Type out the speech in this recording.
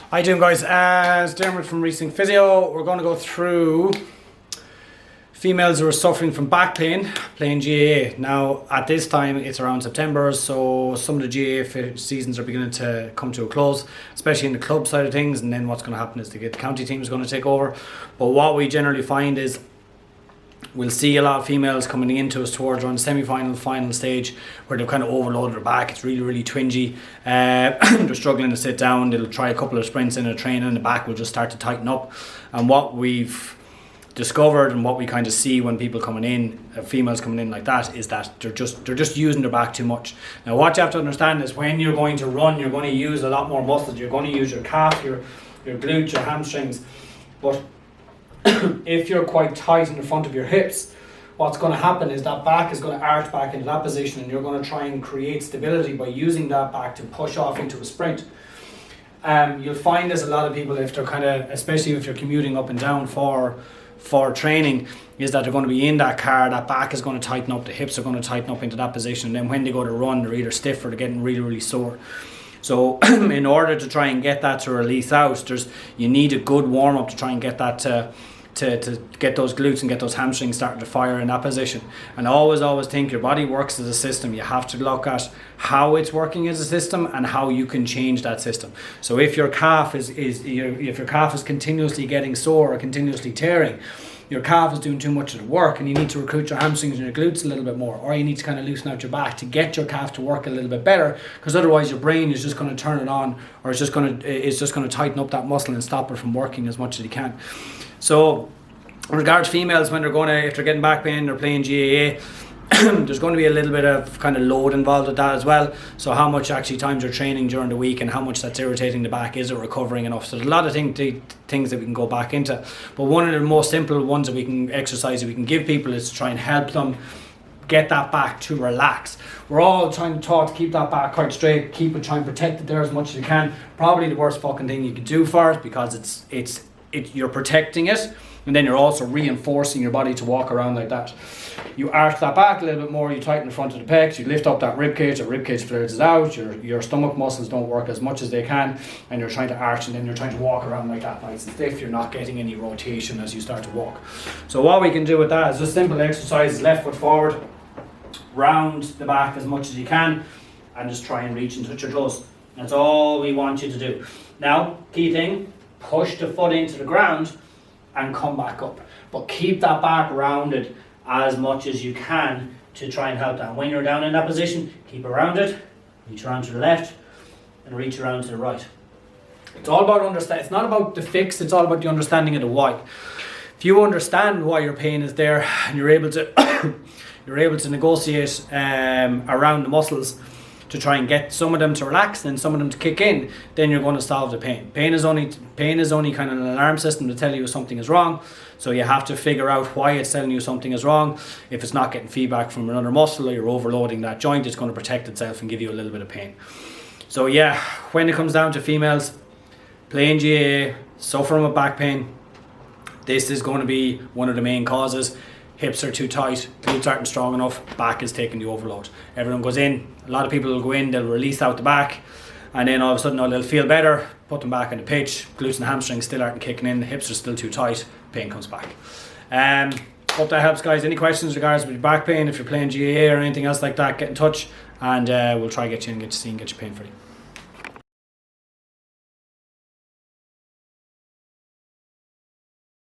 How you doing, guys? It's Dermot from Resync Physio. We're going to go through females who are suffering from back pain playing GAA. Now, at this time, it's around September, so some of the GAA seasons are beginning to come to a close, especially in the club side of things, and then what's going to happen is the county team is going to take over. But what we generally find is we'll see a lot of females coming into us towards around the semi-final, final stage where they've kind of overloaded their back. It's really, really twingy. They're struggling to sit down. They'll try a couple of sprints in a training and the back will just start to tighten up. And what we've discovered and what we kind of see when people coming in, females coming in like that, is that they're just using their back too much. Now, what you have to understand is when you're going to run, you're going to use a lot more muscles. You're going to use your calf, your glutes, your hamstrings. But if you're quite tight in the front of your hips, what's going to happen is that back is going to arch back into that position, and you're going to try and create stability by using that back to push off into a sprint. You'll find there's a lot of people, if they're kind of, especially if you're commuting up and down for training, is that they're going to be in that car, that back is going to tighten up, the hips are going to tighten up into that position, and then when they go to run, they're either stiff or they're getting really, really sore. So in order to try and get that to release out, you need a good warm-up to try and get that to get those glutes and get those hamstrings starting to fire in that position. And always think your body works as a system. You have to look at how it's working as a system and how you can change that system. So if your calf is continuously getting sore or continuously tearing, your calf is doing too much of the work, and you need to recruit your hamstrings and your glutes a little bit more, or you need to kind of loosen out your back to get your calf to work a little bit better, because otherwise your brain is just going to turn it on, or it's just going to tighten up that muscle and stop it from working as much as it can. So in regards to females, when if they're getting back pain, they're playing GAA, there's going to be a little bit of kind of load involved with that as well. So how much actually times you're training during the week and how much that's irritating the back, is it recovering enough? So there's a lot of things that we can go back into. But one of the most simple ones that we can give people is to try and help them get that back to relax. We're all trying to keep that back quite straight, try and protect it there as much as you can. Probably the worst fucking thing you can do for it, because you're protecting it, and then you're also reinforcing your body to walk around like that. You arch that back a little bit more, you tighten the front of the pecs, you lift up that rib cage flares it out, your stomach muscles don't work as much as they can, and you're trying to arch, and then you're trying to walk around like that nice and stiff. You're not getting any rotation as you start to walk. So what we can do with that is just simple exercises: left foot forward, round the back as much as you can, and just try and reach and touch your toes. That's all we want you to do. Now, key thing, push the foot into the ground and come back up, but keep that back rounded as much as you can to try and help that. When you're down in that position, keep it rounded, reach around to the left and reach around to the right. It's all about understanding. It's not about the fix, it's all about the understanding of the why. If you understand why your pain is there and you're able to negotiate around the muscles to try and get some of them to relax and some of them to kick in, then you're going to solve the pain. Pain is only kind of an alarm system to tell you something is wrong. So you have to figure out why it's telling you something is wrong. If it's not getting feedback from another muscle, or you're overloading that joint, it's going to protect itself and give you a little bit of pain. So yeah, when it comes down to females playing GAA, suffering with back pain, this is going to be one of the main causes. Hips are too tight, glutes aren't strong enough, back is taking the overload. Everyone goes in, a lot of people will go in, they'll release out the back, and then all of a sudden they'll feel better, put them back on the pitch, glutes and hamstrings still aren't kicking in, the hips are still too tight, pain comes back. Hope that helps, guys. Any questions regards with your back pain, if you're playing GAA or anything else like that, get in touch, and we'll try to get you in, get your pain free.